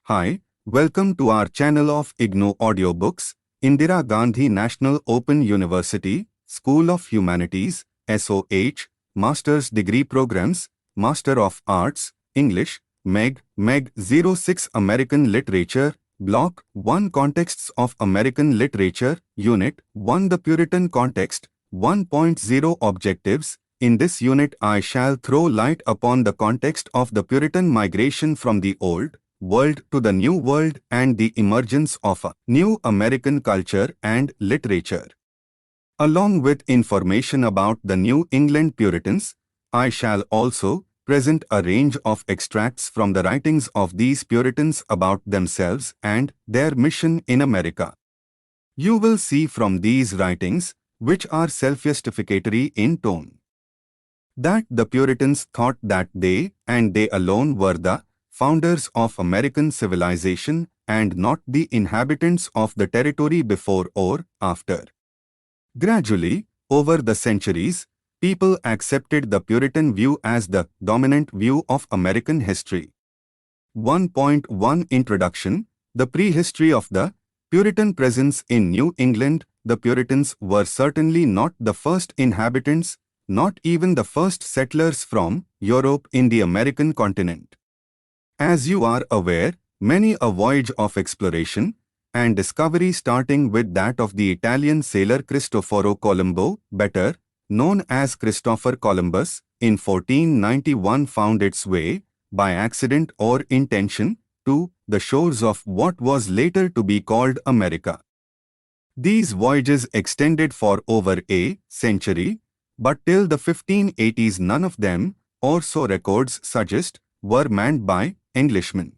Hi, welcome to our channel of IGNOU Audiobooks, Indira Gandhi National Open University, School of Humanities, SOH, Master's Degree Programs, Master of Arts, English, MEG 06 American Literature, Block-1 Contexts of American Literature, Unit-1 The Puritan Context, 1.0 Objectives. In this unit I shall throw light upon the context of the Puritan migration from the Old World to the New World and the emergence of a new American culture and literature. Along with information about the New England Puritans, I shall also present a range of extracts from the writings of these Puritans about themselves and their mission in America. You will see from these writings, which are self-justificatory in tone, that the Puritans thought that they and they alone were the founders of American civilization and not the inhabitants of the territory before or after. Gradually, over the centuries, people accepted the Puritan view as the dominant view of American history. 1.1 Introduction. The prehistory of the Puritan presence in New England. The Puritans were certainly not the first inhabitants, not even the first settlers from Europe in the American continent. As you are aware, many a voyage of exploration and discovery starting with that of the Italian sailor Cristoforo Colombo, better known as Christopher Columbus, in 1491 found its way, by accident or intention, to the shores of what was later to be called America. These voyages extended for over a century, but till the 1580s none of them, or so records suggest, were manned by Englishmen.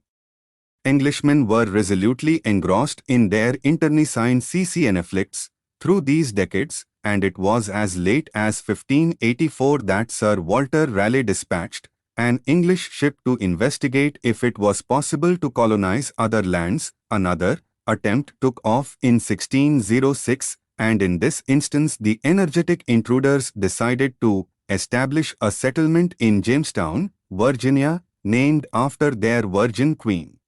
Englishmen were resolutely engrossed in their internecine conflicts through these decades, and it was as late as 1584 that Sir Walter Raleigh dispatched an English ship to investigate if it was possible to colonize other lands. Another attempt took off in 1606, and in this instance the energetic intruders decided to establish a settlement in Jamestown, Virginia, named after their Virgin Queen.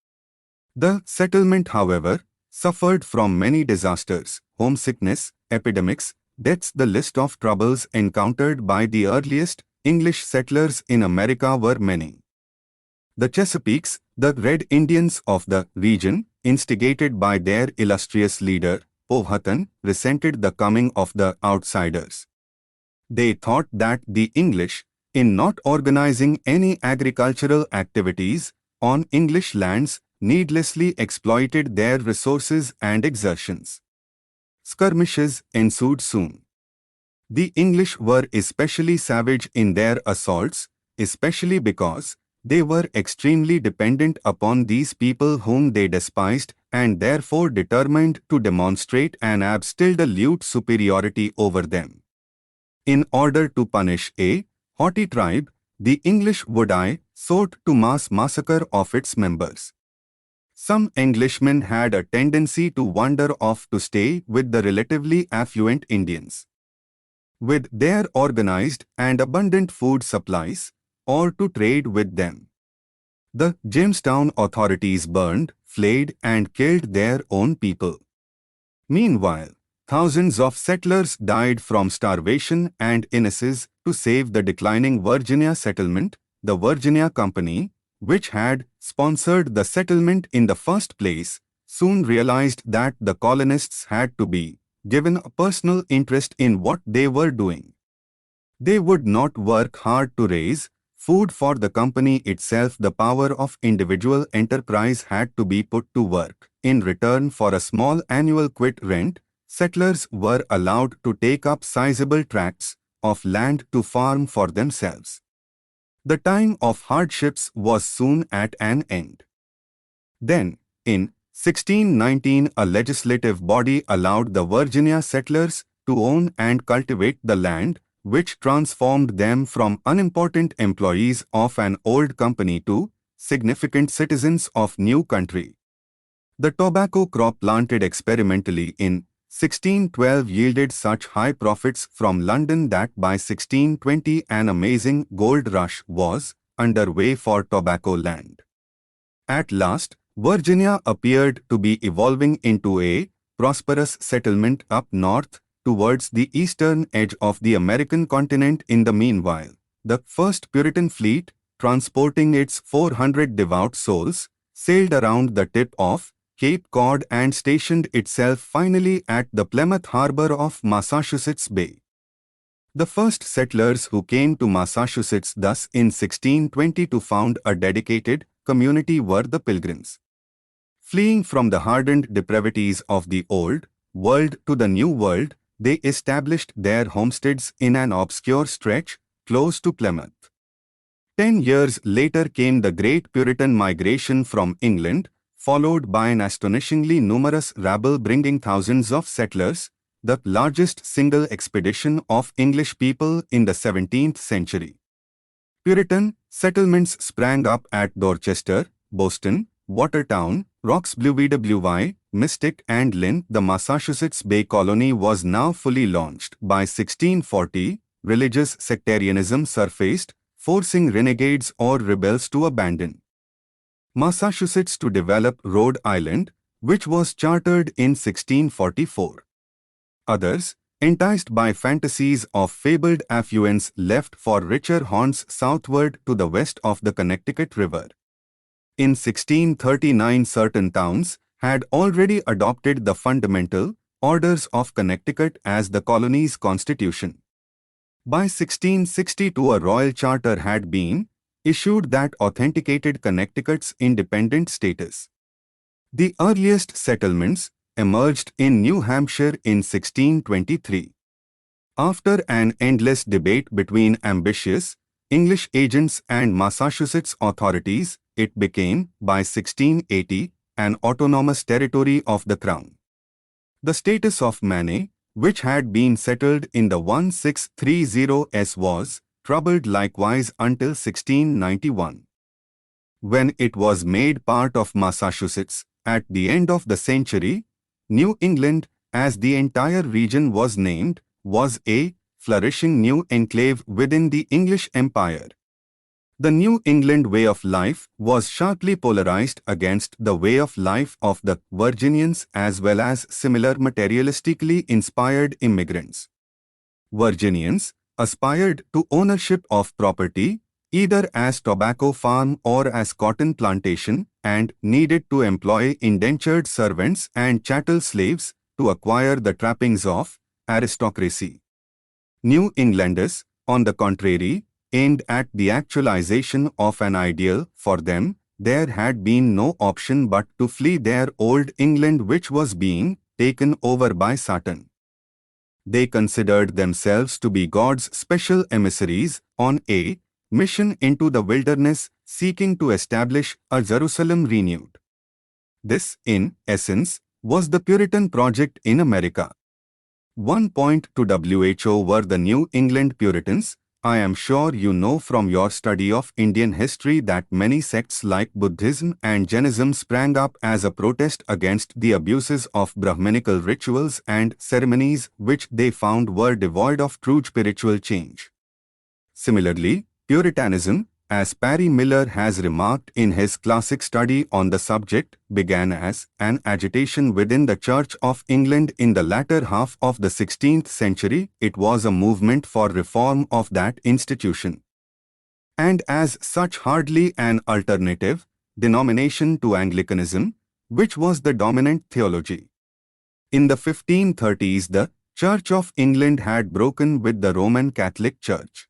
The settlement, however, suffered from many disasters, homesickness, epidemics, deaths. The list of troubles encountered by the earliest English settlers in America were many. The Chesapeakes, the Red Indians of the region, instigated by their illustrious leader, Powhatan, resented the coming of the outsiders. They thought that the English, in not organizing any agricultural activities on English lands, needlessly exploited their resources and exertions. Skirmishes ensued soon. The English were especially savage in their assaults, especially because they were extremely dependent upon these people whom they despised and therefore determined to demonstrate an absolute superiority over them. In order to punish a haughty tribe, the English would sought to mass massacre of its members. Some Englishmen had a tendency to wander off to stay with the relatively affluent Indians, with their organized and abundant food supplies, or to trade with them. The Jamestown authorities burned, flayed, and killed their own people. Meanwhile, thousands of settlers died from starvation and illnesses. To save the declining Virginia settlement, the Virginia Company, which had sponsored the settlement in the first place, soon realized that the colonists had to be given a personal interest in what they were doing. They would not work hard to raise food for the company itself. The power of individual enterprise had to be put to work. In return for a small annual quit rent, settlers were allowed to take up sizable tracts of land to farm for themselves. The time of hardships was soon at an end. Then, in 1619, a legislative body allowed the Virginia settlers to own and cultivate the land, which transformed them from unimportant employees of an old company to significant citizens of new country. The tobacco crop planted experimentally in 1612 yielded such high profits from London that by 1620 an amazing gold rush was underway for tobacco land. At last, Virginia appeared to be evolving into a prosperous settlement up north towards the eastern edge of the American continent. In the meanwhile, the first Puritan fleet, transporting its 400 devout souls, sailed around the tip of Cape Cod and stationed itself finally at the Plymouth harbor of Massachusetts Bay. The first settlers who came to Massachusetts thus in 1620 to found a dedicated community were the Pilgrims. Fleeing from the hardened depravities of the Old World to the New World, they established their homesteads in an obscure stretch close to Plymouth. 10 years later came the Great Puritan Migration from England, followed by an astonishingly numerous rabble bringing thousands of settlers, the largest single expedition of English people in the 17th century. Puritan settlements sprang up at Dorchester, Boston, Watertown, Roxbury, Mystic and Lynn. The Massachusetts Bay Colony was now fully launched. By 1640, religious sectarianism surfaced, forcing renegades or rebels to abandon Massachusetts to develop Rhode Island, which was chartered in 1644. Others, enticed by fantasies of fabled affluence, left for richer haunts southward to the west of the Connecticut River. In 1639, certain towns had already adopted the fundamental orders of Connecticut as the colony's constitution. By 1662, a royal charter had been issued that authenticated Connecticut's independent status. The earliest settlements emerged in New Hampshire in 1623. After an endless debate between ambitious English agents and Massachusetts authorities, it became, by 1680, an autonomous territory of the Crown. The status of Maine, which had been settled in the 1630s, was troubled likewise until 1691. When it was made part of Massachusetts, at the end of the century, New England, as the entire region was named, was a flourishing new enclave within the English Empire. The New England way of life was sharply polarized against the way of life of the Virginians as well as similar materialistically inspired immigrants. Virginians aspired to ownership of property, either as tobacco farm or as cotton plantation, and needed to employ indentured servants and chattel slaves to acquire the trappings of aristocracy. New Englanders, on the contrary, aimed at the actualization of an ideal. For them, there had been no option but to flee their old England, which was being taken over by Satan. They considered themselves to be God's special emissaries on a mission into the wilderness, seeking to establish a Jerusalem renewed. This, in essence, was the Puritan project in America. 1.2 WHO were the New England Puritans. I am sure you know from your study of Indian history that many sects like Buddhism and Jainism sprang up as a protest against the abuses of Brahminical rituals and ceremonies which they found were devoid of true spiritual change. Similarly, Puritanism, as Parry Miller has remarked in his classic study on the subject, began as an agitation within the Church of England in the latter half of the 16th century. It was a movement for reform of that institution, and as such hardly an alternative denomination to Anglicanism, which was the dominant theology. In the 1530s, the Church of England had broken with the Roman Catholic Church.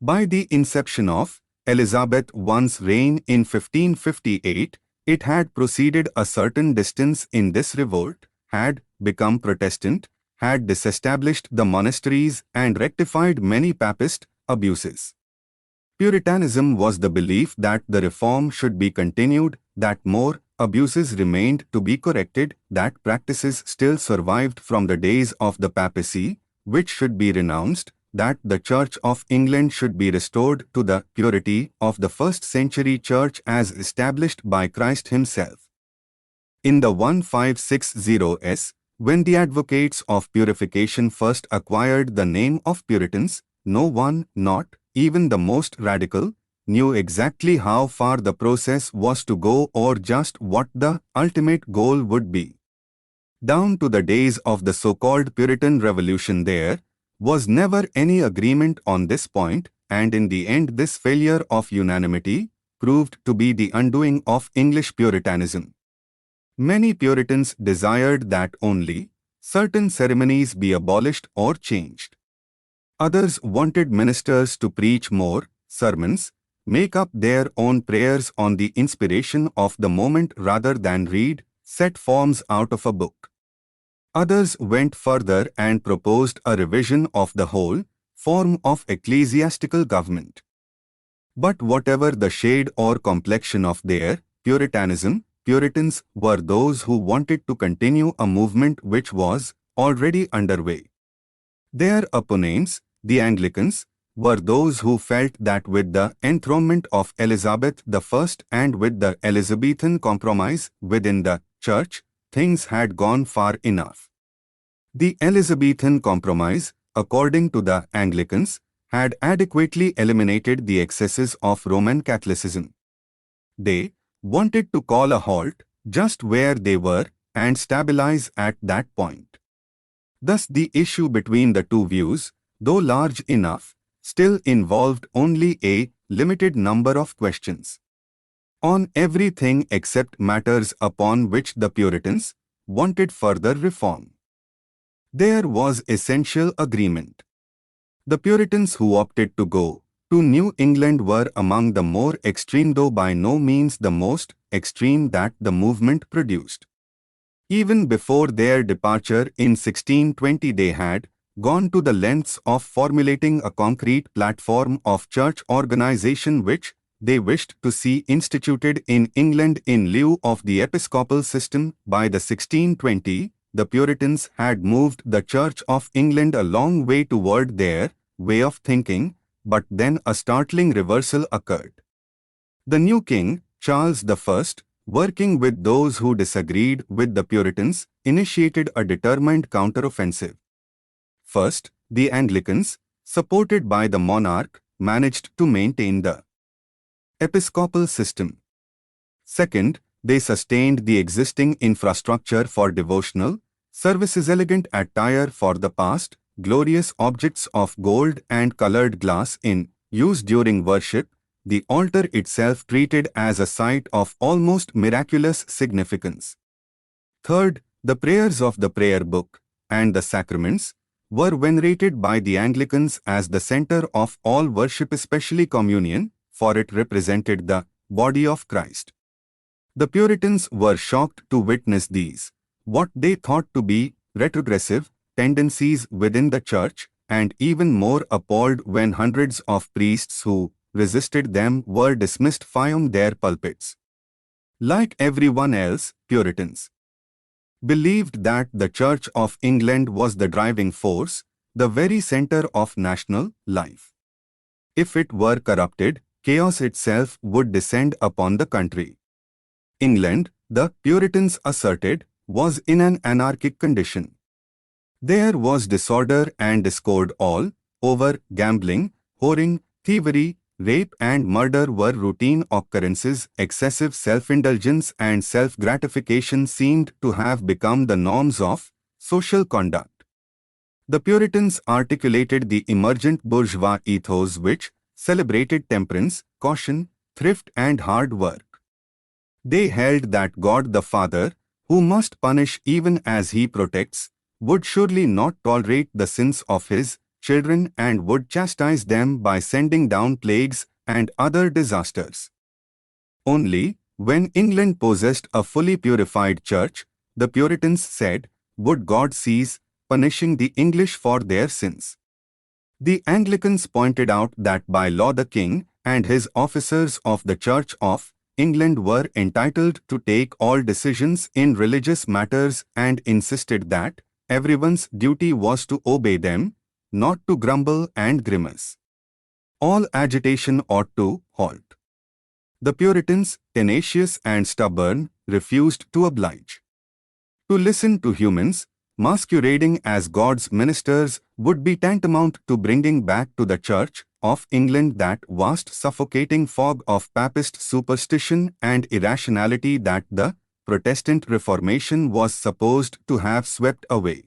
By the inception of Elizabeth I's reign in 1558, it had proceeded a certain distance in this revolt, had become Protestant, had disestablished the monasteries and rectified many papist abuses. Puritanism was the belief that the reform should be continued, that more abuses remained to be corrected, that practices still survived from the days of the papacy, which should be renounced, that the Church of England should be restored to the purity of the first century church as established by Christ himself. In the 1560s, when the advocates of purification first acquired the name of Puritans, no one, not even the most radical, knew exactly how far the process was to go or just what the ultimate goal would be. Down to the days of the so-called Puritan Revolution there was never any agreement on this point, and in the end this failure of unanimity proved to be the undoing of English Puritanism. Many Puritans desired that only certain ceremonies be abolished or changed. Others wanted ministers to preach more sermons, make up their own prayers on the inspiration of the moment rather than read set forms out of a book. Others went further and proposed a revision of the whole form of ecclesiastical government. But whatever the shade or complexion of their Puritanism, Puritans were those who wanted to continue a movement which was already underway. Their opponents, the Anglicans, were those who felt that with the enthronement of Elizabeth I and with the Elizabethan compromise within the Church, things had gone far enough. The Elizabethan compromise, according to the Anglicans, had adequately eliminated the excesses of Roman Catholicism. They wanted to call a halt just where they were and stabilize at that point. Thus the issue between the two views, though large enough, still involved only a limited number of questions. On everything except matters upon which the Puritans wanted further reform, there was essential agreement. The Puritans who opted to go to New England were among the more extreme, though by no means the most extreme that the movement produced. Even before their departure in 1620 they had gone to the lengths of formulating a concrete platform of church organization which they wished to see instituted in England in lieu of the episcopal system. By the 1620, the Puritans had moved the Church of England a long way toward their way of thinking, but then a startling reversal occurred. The new king, Charles I, working with those who disagreed with the Puritans, initiated a determined counteroffensive. First, the Anglicans, supported by the monarch, managed to maintain the episcopal system. Second, they sustained the existing infrastructure for devotional services, elegant attire for the past, glorious objects of gold and colored glass in use during worship, the altar itself treated as a site of almost miraculous significance. Third, the prayers of the prayer book and the sacraments were venerated by the Anglicans as the center of all worship, especially communion, for it represented the body of Christ. The Puritans were shocked to witness these, what they thought to be retrogressive tendencies within the church, and even more appalled when hundreds of priests who resisted them were dismissed from their pulpits. Like everyone else, Puritans believed that the Church of England was the driving force, the very center of national life. If it were corrupted, chaos itself would descend upon the country. England, the Puritans asserted, was in an anarchic condition. There was disorder and discord all over. Gambling, whoring, thievery, rape and murder were routine occurrences. Excessive self-indulgence and self-gratification seemed to have become the norms of social conduct. The Puritans articulated the emergent bourgeois ethos which celebrated temperance, caution, thrift and hard work. They held that God the Father, who must punish even as he protects, would surely not tolerate the sins of his children and would chastise them by sending down plagues and other disasters. Only when England possessed a fully purified church, the Puritans said, would God cease punishing the English for their sins. The Anglicans pointed out that by law the king and his officers of the Church of England were entitled to take all decisions in religious matters and insisted that everyone's duty was to obey them, not to grumble and grimace. All agitation ought to halt. The Puritans, tenacious and stubborn, refused to oblige. To listen to humans, masquerading as God's ministers, would be tantamount to bringing back to the Church of England that vast suffocating fog of papist superstition and irrationality that the Protestant Reformation was supposed to have swept away.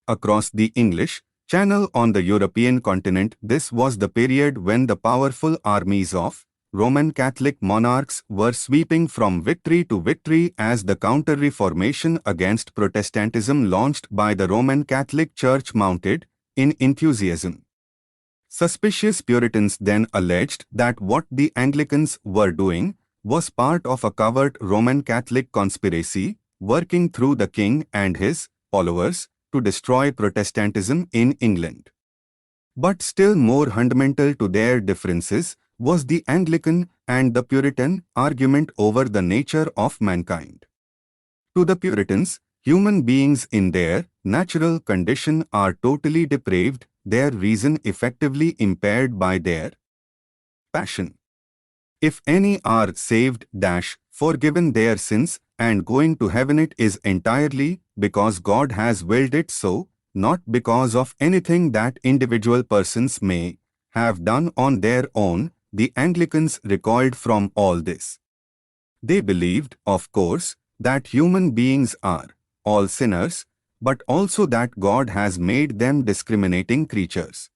Across the English Channel on the European continent, this was the period when the powerful armies of Roman Catholic monarchs were sweeping from victory to victory as the counter-reformation against Protestantism launched by the Roman Catholic Church mounted in enthusiasm. Suspicious Puritans then alleged that what the Anglicans were doing was part of a covert Roman Catholic conspiracy working through the king and his followers to destroy Protestantism in England. But still more fundamental to their differences was the Anglican and the Puritan argument over the nature of mankind. To the Puritans, human beings in their natural condition are totally depraved, their reason effectively impaired by their passion. If any are saved, forgiven their sins, and going to heaven, it is entirely because God has willed it so, not because of anything that individual persons may have done on their own. The Anglicans recoiled from all this. They believed, of course, that human beings are all sinners, but also that God has made them discriminating creatures.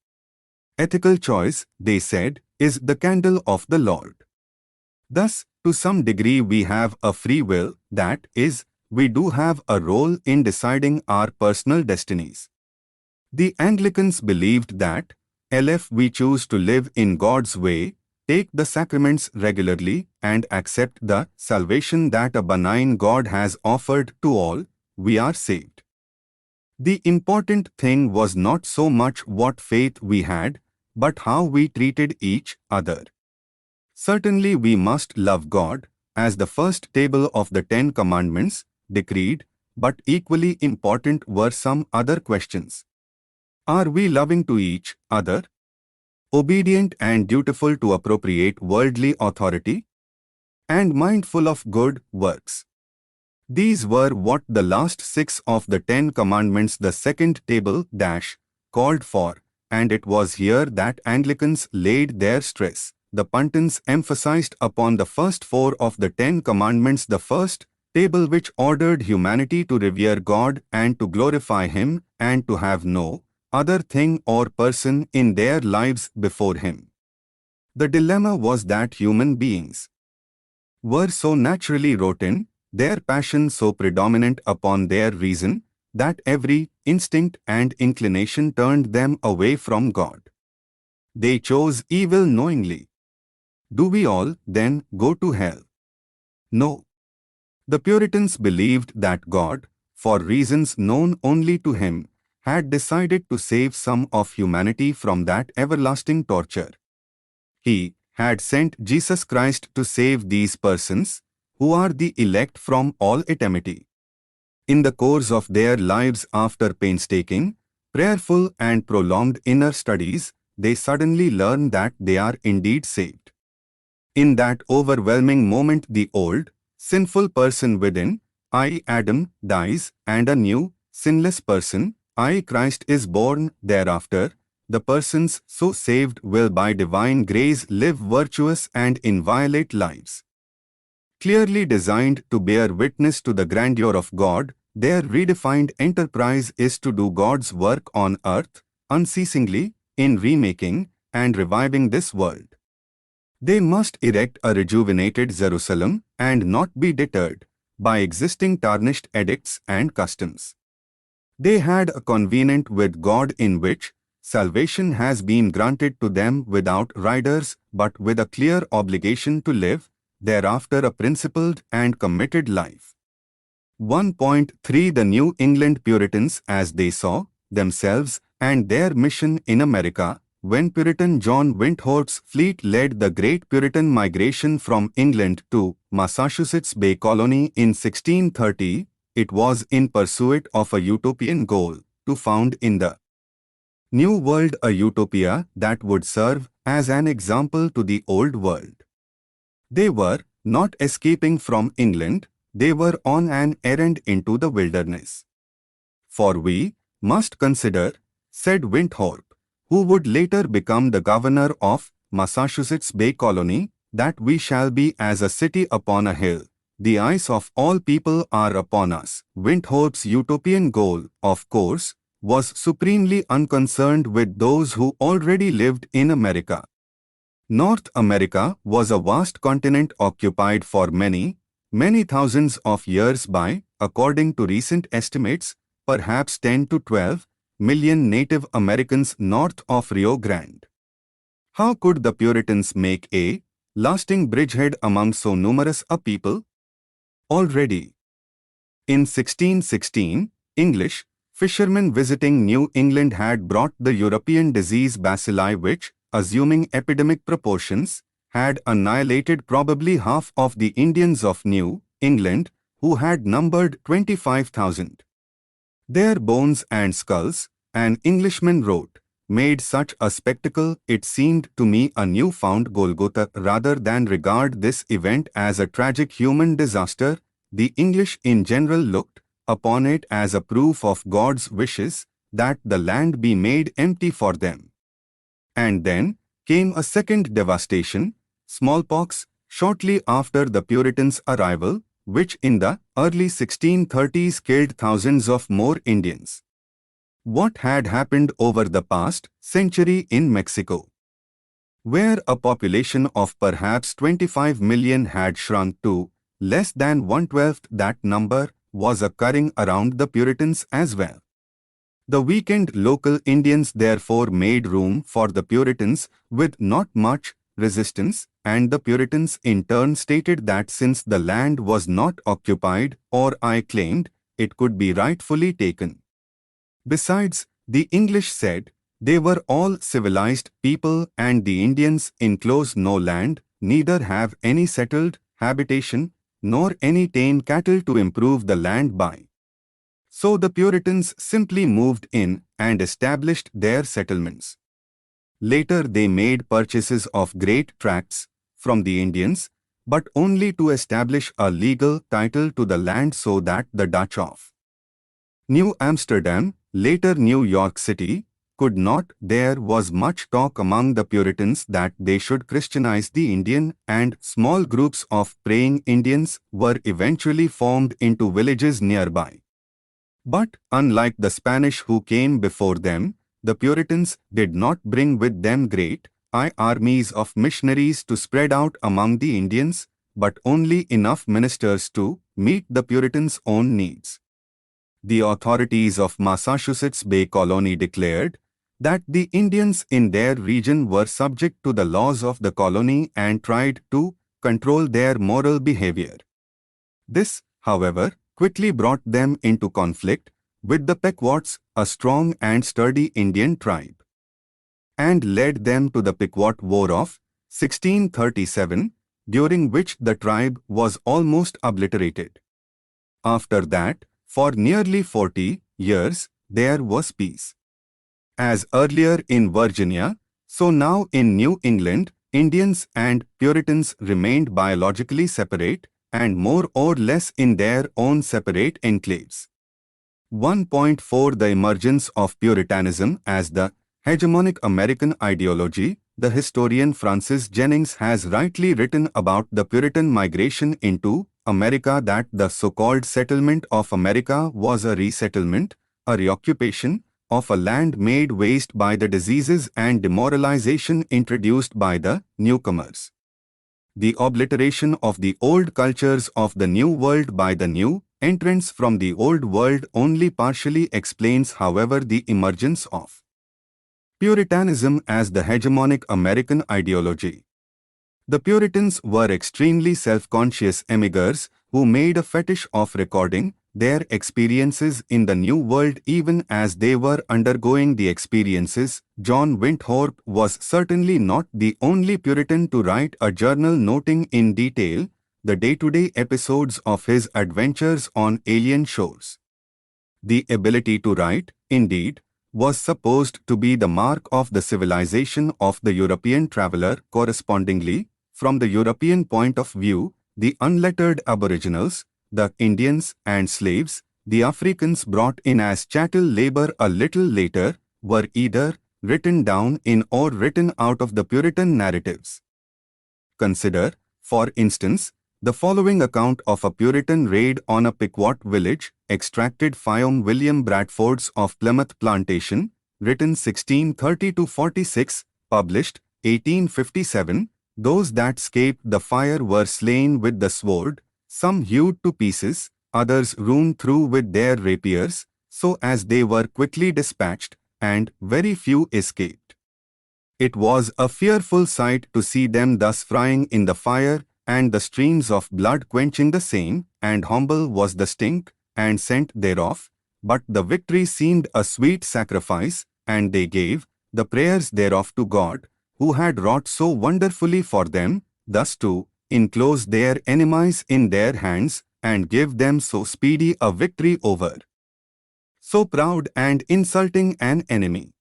Ethical choice, they said, is the candle of the Lord. Thus, to some degree we have a free will, that is, we do have a role in deciding our personal destinies. The Anglicans believed that, if we choose to live in God's way, take the sacraments regularly, and accept the salvation that a benign God has offered to all, we are saved. The important thing was not so much what faith we had, but how we treated each other. Certainly we must love God, as the first table of the 10 Commandments decreed, but equally important were some other questions. Are we loving to each other? Obedient and dutiful to appropriate worldly authority? And mindful of good works? These were what the last 6 of the 10 Commandments, the second table, called for, and it was here that Anglicans laid their stress. The Puritans emphasized upon the first 4 of the 10 Commandments, the first table which ordered humanity to revere God and to glorify Him and to have no other thing or person in their lives before Him. The dilemma was that human beings were so naturally rotten, their passion so predominant upon their reason, that every instinct and inclination turned them away from God. They chose evil knowingly. Do we all, then, go to hell? No. The Puritans believed that God, for reasons known only to Him, had decided to save some of humanity from that everlasting torture. He had sent Jesus Christ to save these persons, who are the elect from all eternity. In the course of their lives, after painstaking, prayerful and prolonged inner studies, they suddenly learn that they are indeed saved. In that overwhelming moment, the old, sinful person within, I, Adam, dies, and a new, sinless person, I, Christ, is born. Thereafter, the persons so saved will by divine grace live virtuous and inviolate lives. Clearly designed to bear witness to the grandeur of God, their redefined enterprise is to do God's work on earth, unceasingly, in remaking and reviving this world. They must erect a rejuvenated Jerusalem and not be deterred by existing tarnished edicts and customs. They had a covenant with God in which salvation has been granted to them without riders but with a clear obligation to live thereafter a principled and committed life. 1.3 The New England Puritans, as they saw themselves and their mission in America, when Puritan John Windthorpe's fleet led the Great Puritan Migration from England to Massachusetts Bay Colony in 1630, it was in pursuit of a utopian goal, to found in the New World a utopia that would serve as an example to the Old World. They were not escaping from England, they were on an errand into the wilderness. "For we must consider," said Winthrop, who would later become the governor of Massachusetts Bay Colony, "that we shall be as a city upon a hill. The eyes of all people are upon us." Winthrop's utopian goal, of course, was supremely unconcerned with those who already lived in America. North America was a vast continent occupied for many, many thousands of years by, according to recent estimates, perhaps 10 to 12 million Native Americans north of Rio Grande. How could the Puritans make a lasting bridgehead among so numerous a people? Already in 1616, English fishermen visiting New England had brought the European disease bacilli which, assuming epidemic proportions, had annihilated probably half of the Indians of New England, who had numbered 25,000. Their bones and skulls, an Englishman wrote, made such a spectacle it seemed to me a new-found Golgotha. Rather than regard this event as a tragic human disaster, the English in general looked upon it as a proof of God's wishes that the land be made empty for them. And then came a second devastation, smallpox, shortly after the Puritans' arrival, which in the early 1630s killed thousands of more Indians. What had happened over the past century in Mexico, where a population of perhaps 25 million had shrunk to less than 1/12 that number, was occurring around the Puritans as well. The weakened local Indians therefore made room for the Puritans with not much resistance, and the Puritans in turn stated that since the land was not occupied or claimed, it could be rightfully taken. Besides, the English said, they were all civilized people and the Indians enclose no land, neither have any settled habitation, nor any tame cattle to improve the land by. So the Puritans simply moved in and established their settlements. Later they made purchases of great tracts from the Indians, but only to establish a legal title to the land so that the Dutch of New Amsterdam, later New York City, could not. There was much talk among the Puritans that they should Christianize the Indian, and small groups of praying Indians were eventually formed into villages nearby. But, unlike the Spanish who came before them, the Puritans did not bring with them great armies of missionaries to spread out among the Indians, but only enough ministers to meet the Puritans' own needs. The authorities of Massachusetts Bay Colony declared that the Indians in their region were subject to the laws of the colony and tried to control their moral behavior. This, however, quickly brought them into conflict with the Pequots, a strong and sturdy Indian tribe, and led them to the Pequot War of 1637, during which the tribe was almost obliterated. After that, for nearly 40 years, there was peace. As earlier in Virginia, so now in New England, Indians and Puritans remained biologically separate and more or less in their own separate enclaves. 1.4 The emergence of Puritanism as the hegemonic American ideology. The historian Francis Jennings has rightly written about the Puritan migration into America that the so-called settlement of America was a resettlement, a reoccupation, of a land made waste by the diseases and demoralization introduced by the newcomers. The obliteration of the old cultures of the New World by the new entrants from the Old World only partially explains, however, the emergence of Puritanism as the hegemonic American ideology. The Puritans were extremely self-conscious emigrants who made a fetish of recording their experiences in the New World even as they were undergoing the experiences. John Winthrop was certainly not the only Puritan to write a journal noting in detail the day-to-day episodes of his adventures on alien shores. The ability to write, indeed, was supposed to be the mark of the civilization of the European traveler. Correspondingly, from the European point of view, the unlettered aboriginals, the Indians and slaves, the Africans brought in as chattel labor a little later, were either written down in or written out of the Puritan narratives. Consider, for instance, the following account of a Puritan raid on a Pequot village, extracted from William Bradford's of Plymouth Plantation, written 1630-46, published 1857. Those that escaped the fire were slain with the sword, some hewed to pieces, others hewn through with their rapiers, so as they were quickly dispatched, and very few escaped. It was a fearful sight to see them thus frying in the fire, and the streams of blood quenching the same, and humble was the stink and scent thereof, but the victory seemed a sweet sacrifice, and they gave the prayers thereof to God, who had wrought so wonderfully for them, thus to enclose their enemies in their hands, and give them so speedy a victory over so proud and insulting an enemy.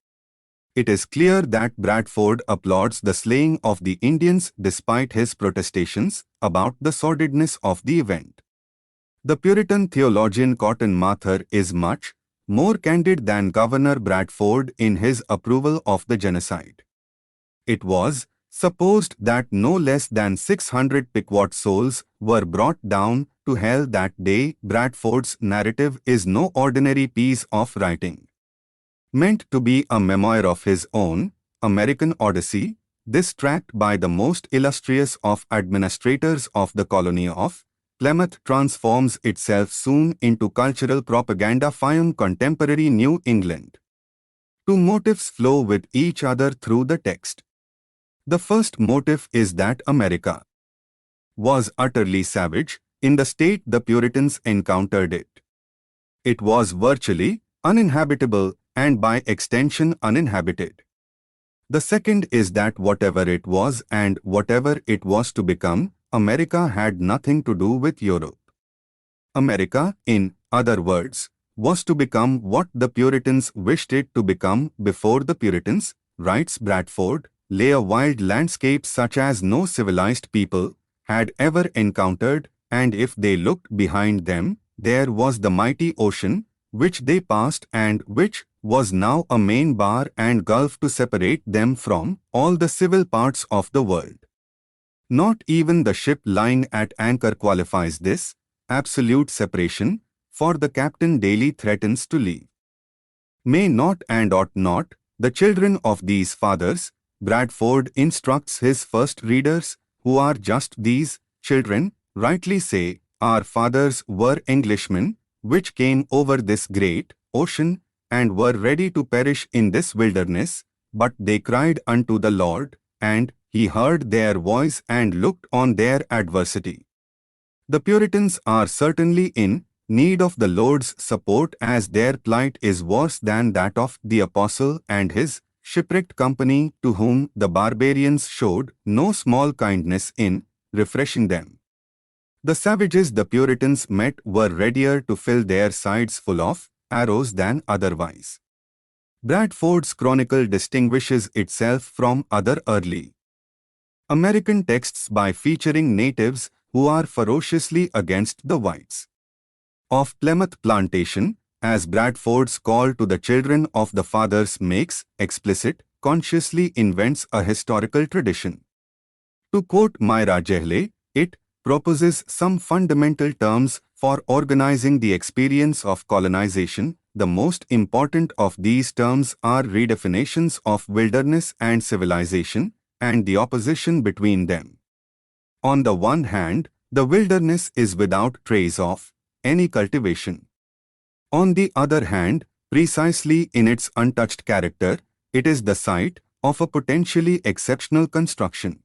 It is clear that Bradford applauds the slaying of the Indians despite his protestations about the sordidness of the event. The Puritan theologian Cotton Mather is much more candid than Governor Bradford in his approval of the genocide. It was supposed that no less than 600 Pequot souls were brought down to hell that day. Bradford's narrative is no ordinary piece of writing. Meant to be a memoir of his own, American Odyssey, this tract by the most illustrious of administrators of the colony of Plymouth transforms itself soon into cultural propaganda from contemporary New England. Two motives flow with each other through the text. The first motive is that America was utterly savage in the state the Puritans encountered it. It was virtually uninhabitable and by extension uninhabited. The second is that whatever it was and whatever it was to become, America had nothing to do with Europe. America, in other words, was to become what the Puritans wished it to become before the Puritans, writes Bradford, lay a wild landscape such as no civilized people had ever encountered, and if they looked behind them, there was the mighty ocean, which they passed and which was now a main bar and gulf to separate them from all the civil parts of the world. Not even the ship lying at anchor qualifies this absolute separation, for the captain daily threatens to leave. May not and ought not the children of these fathers, Bradford instructs his first readers, who are just these children, rightly say, our fathers were Englishmen, which came over this great ocean, and were ready to perish in this wilderness, but they cried unto the Lord, and He heard their voice and looked on their adversity. The Puritans are certainly in need of the Lord's support, as their plight is worse than that of the Apostle and his shipwrecked company, to whom the barbarians showed no small kindness in refreshing them. The savages the Puritans met were readier to fill their sides full of arrows than otherwise. Bradford's chronicle distinguishes itself from other early American texts by featuring natives who are ferociously against the whites. Of Plymouth Plantation, as Bradford's call to the children of the fathers makes explicit, consciously invents a historical tradition. To quote Myra Jehle, it proposes some fundamental terms for organizing the experience of colonization. The most important of these terms are redefinitions of wilderness and civilization, and the opposition between them. On the one hand, the wilderness is without trace of any cultivation. On the other hand, precisely in its untouched character, it is the site of a potentially exceptional construction.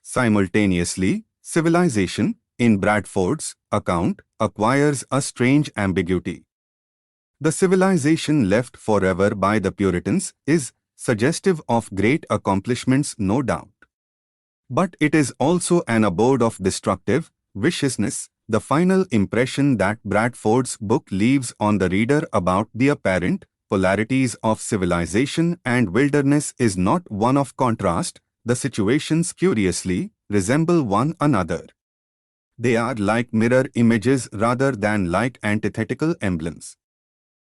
Simultaneously, civilization, in Bradford's account, acquires a strange ambiguity. The civilization left forever by the Puritans is suggestive of great accomplishments, no doubt. But it is also an abode of destructive viciousness. The final impression that Bradford's book leaves on the reader about the apparent polarities of civilization and wilderness is not one of contrast. The situations curiously resemble one another. They are like mirror images rather than like antithetical emblems.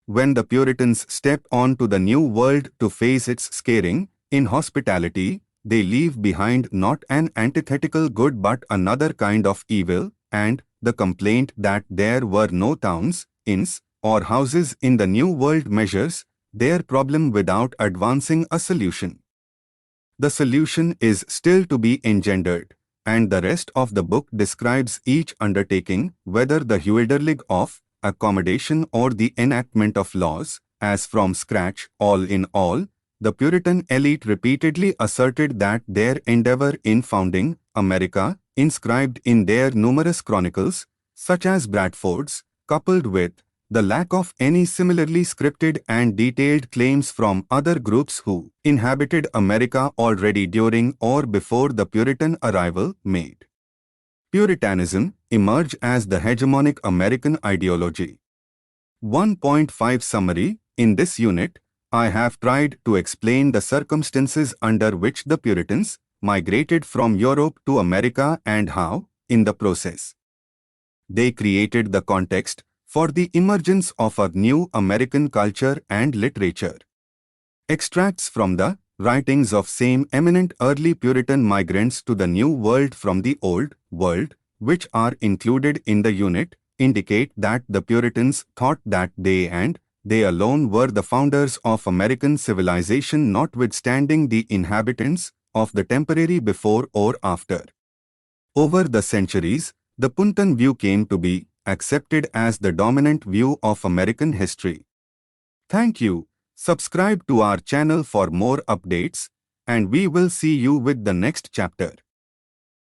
When the Puritans step onto the new world to face its scaring, inhospitality, they leave behind not an antithetical good but another kind of evil, and the complaint that there were no towns, inns, or houses in the new world measures their problem without advancing a solution. The solution is still to be engendered, and the rest of the book describes each undertaking, whether the hewederlig of accommodation or the enactment of laws, as from scratch. All in all, the Puritan elite repeatedly asserted that their endeavor in founding America, inscribed in their numerous chronicles, such as Bradford's, coupled with the lack of any similarly scripted and detailed claims from other groups who inhabited America already during or before the Puritan arrival, made Puritanism emerge as the hegemonic American ideology. 1.5 Summary. In this unit, I have tried to explain the circumstances under which the Puritans migrated from Europe to America and how, in the process, they created the context for the emergence of a new American culture and literature. Extracts from the writings of same eminent early Puritan migrants to the New World from the Old World, which are included in the unit, indicate that the Puritans thought that they alone were the founders of American civilization, notwithstanding the inhabitants of the temporary before or after. Over the centuries, the Puritan view came to be accepted as the dominant view of American history. Thank you. Subscribe to our channel for more updates, and we will see you with the next chapter.